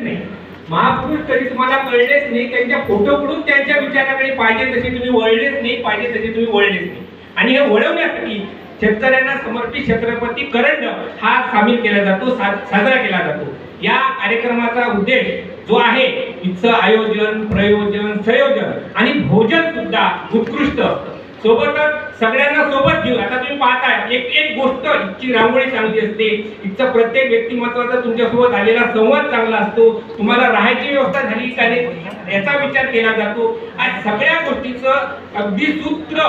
नाही. महापुरुष कधी तुम्हाला कळलेच नाही, त्यांच्या फोटोकडून त्यांच्या विचाराकडे पाहिजे तसे तुम्ही वळलेच नाही, पाहिजे तसे तुम्ही वळलेच नाही. आणि हे वळवण्यासाठी शेतकऱ्यांना समर्पित छत्रपती करंड हा सामील केला जातो, साजरा केला जातो. या कार्यक्रमाचा उद्देश जो आहे, इथचं आयोजन, प्रयोजन, संयोजन आणि भोजन सुद्धा उत्कृष्ट असतं. सोबतच सगळ्यांना सोबत घेऊन, आता तुम्ही पाहताय एक एक गोष्ट, इथची रांगोळी चांगली असते, इथचा प्रत्येक व्यक्तिमत्वाचा तुमच्यासोबत आलेला संवाद चांगला असतो, तुम्हाला राहायची व्यवस्था झाली का नाही याचा विचार केला जातो. आणि सगळ्या गोष्टीचं अगदी सूत्र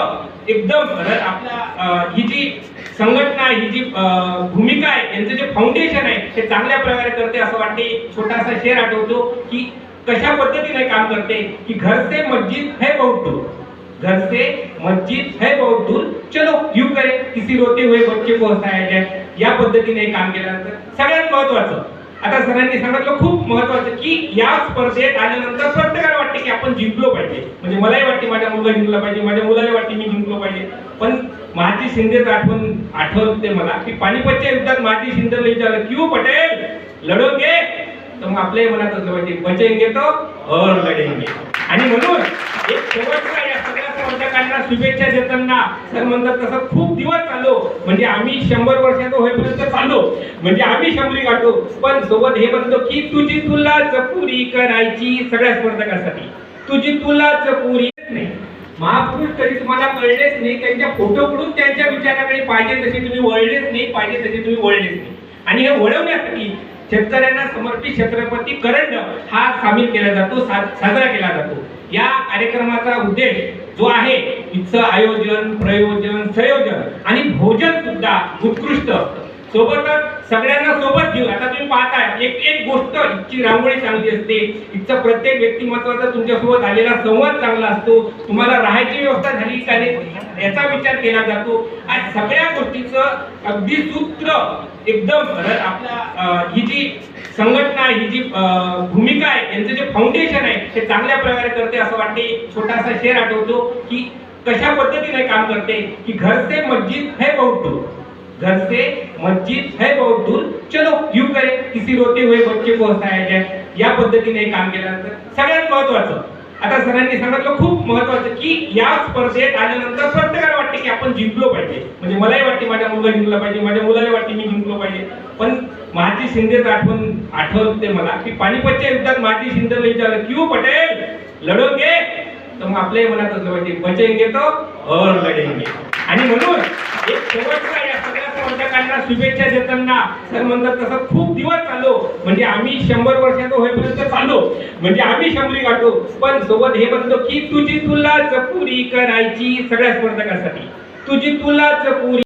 एकदम आपला ही जी संघटना, ही जी भूमिका आहे, यांचं जे फाउंडेशन आहे ते चांगल्या प्रकारे करते असं वाटते. छोटासा शेर आठवतो की कशा पद्धतीने काम करते की घर से मस्जिद है बहुत दूर, घर से मस्जिद है बहुत दूर, चलो यूं करें किसी रोते हुए बच्चे को हसाया जाए. या पद्धतीने काम केलं जातं. सगळ्यात महत्वाचं आता सरांनी सांगितलं, खूप महत्वाचं की या स्पर्धेत आल्यानंतर प्रत्येकाला वाटते की आपण जिंकलो पाहिजे. म्हणजे मलाही वाटते माझ्या मुलगा जिंकला पाहिजे, माझ्या मुलाला वाटते मी जिंकलो पाहिजे. पण महाजी शिंदेचं आठवते मला की पानिपतच्या युद्धात महाजी शिंदेला विचारलं, क्यों पटेल लढोगे? तर मग आपल्याही मनात असलं पाहिजे, बचेंगे तो और लढेंगे. आणि म्हणून एक शेवटचा या सगळ्या स्पर्धकांना शुभेच्छा देताना सर म्हणतात, तसं खूप दिवस चाललो, म्हणजे आम्ही 100 वर्षाचं होईपर्यंत चाललो, म्हणजे आम्ही 100 गाठलो, पण सोबत हे म्हणतो की तुझी तुलाच पुरी करायची. सगळ्या स्पर्धकांसाठी तुझी तुलाच पुरी नाही. महापुरुष कधी तुम्हाला कळलेच नाही, त्यांच्या फोटोकडून त्यांच्या विचाराकडे पाहिजे तसे तुम्ही वळलेच नाही, पाहिजे तसे तुम्ही वळलेच नाही. आणि हे वळवण्यासाठी शेतकऱ्यांना समर्पित छत्रपती करंड हा सामील केला जातो, साजरा केला जातो. या कार्यक्रमाचा उद्देश जो आहे, इथचं आयोजन, प्रयोजन, संयोजन आणि भोजन सुद्धा उत्कृष्ट असतं. सोबतच सगळ्यांना सोबत घेऊन, आता तुम्ही पाहताय एक एक गोष्ट, इथची रांगोळी चांगली असते, इथचा प्रत्येक व्यक्तिमत्वाचा तुमच्यासोबत आलेला संवाद चांगला असतो, तुम्हाला राहायची व्यवस्था झाली का नाही याचा विचार केला जातो. आणि सगळ्या गोष्टीचं अगदी सूत्र एकदम आपला ही जी संघटना, ही जी भूमिका आहे, यांचं जे फाउंडेशन आहे ते चांगल्या प्रकारे करते असं वाटते. छोटासा शेर आठवतो की कशा पद्धतीने काम करते की घर से मस्जिद है बहुत दूर, घर से मस्जिद है बहुत दूर, चलो यूं करें किसी रोते हुए बच्चे को हसाया जाए. या पद्धतीने काम केलं जातं. सगळ्यात महत्वाचं आता सरांनी सांगितलं, खूप महत्वाचं की या स्पर्धेत आल्यानंतर प्रत्येकाला वाटते की आपण जिंकलो पाहिजे. म्हणजे मलाही वाटते माझा मुलगा जिंकला पाहिजे, माझ्या मुलाला वाटते मी जिंकलो पाहिजे. पण महाजी शिंदेचं आठवते मला की पानिपतच्या युद्धात महाजी शिंदेला विचारलं, क्यों पटेल लढोगे? तर मग आपल्याही मनात असलं पाहिजे, बचेंगे तो और लढेंगे. आणि म्हणून एक शेवटचा या सगळ्या स्पर्धकांना शुभेच्छा देताना सर म्हणतात, तसं खूप दिवस चाललो, म्हणजे आम्ही 100 वर्षाचं होईपर्यंत चाललो, म्हणजे आम्ही 100 गाठलो, पण सोबत हे म्हणतो की तुझी तुलाच पुरी करायची. सगळ्या स्पर्धकांसाठी तुझी तुलाच पुरी